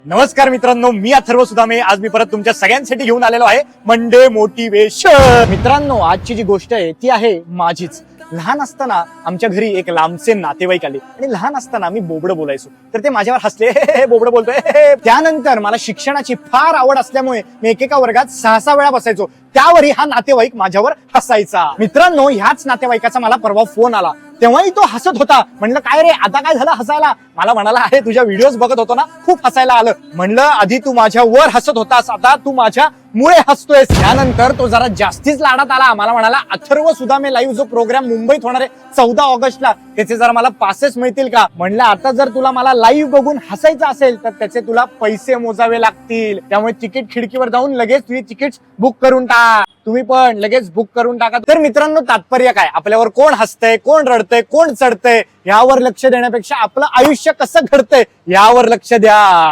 नमस्कार मित्रांनो, मी अथर्व सुदामे. आज मी परत तुमच्या सगळ्यांसाठी घेऊन आलेलो आहे मंडे मोटिवेशन. मित्रांनो, आजची जी गोष्ट आहे ती आहे माझीच. लहान असताना आमच्या घरी एक लांबचे नातेवाईक आले आणि लहान असताना मी बोबडं बोलायचो तर ते माझ्यावर हसले, बोबडं बोलतोय. त्यानंतर मला शिक्षणाची फार आवड असल्यामुळे मी एकेका वर्गात 6 वेळा बसायचो. त्यावरही हा नातेवाईक माझ्यावर हसायचा. मित्रांनो, ह्याच नातेवाईकाचा मला परवा फोन आला. तेव्हाही तो हसत होता. म्हणलं, काय रे, आता काय झालं हसायला? मला म्हणाला, अरे तुझ्या व्हिडिओज बघत होतो ना, खूप हसायला आलं. म्हणलं, आधी तू माझ्यावर हसत होतास, आता तू माझ्या मुळे हसतोयस. त्यानंतर तो जरा जास्तीच लाडात आला. मला म्हणाला, अथर्व सुदामे लाईव्ह जो प्रोग्राम मुंबईत होणार आहे 14 ऑगस्टला, त्याचे जरा मला पासेस मिळतील का? म्हणलं, आता जर तुला मला लाईव्ह बघून हसायचं असेल तर त्याचे तुला पैसे मोजावे लागतील. त्यामुळे तिकीट खिडकीवर जाऊन लगेच तुझी तिकीट बुक करून टाक. तुम्ही पण लगेच बुक करून टाका. तर मित्रांनो, तात्पर्य काय? आपल्यावर कोण हसतंय, कोण रडतंय, कोण चढतंय यावर लक्ष देण्यापेक्षा आपलं आयुष्य कसं घडतंय यावर लक्ष द्या.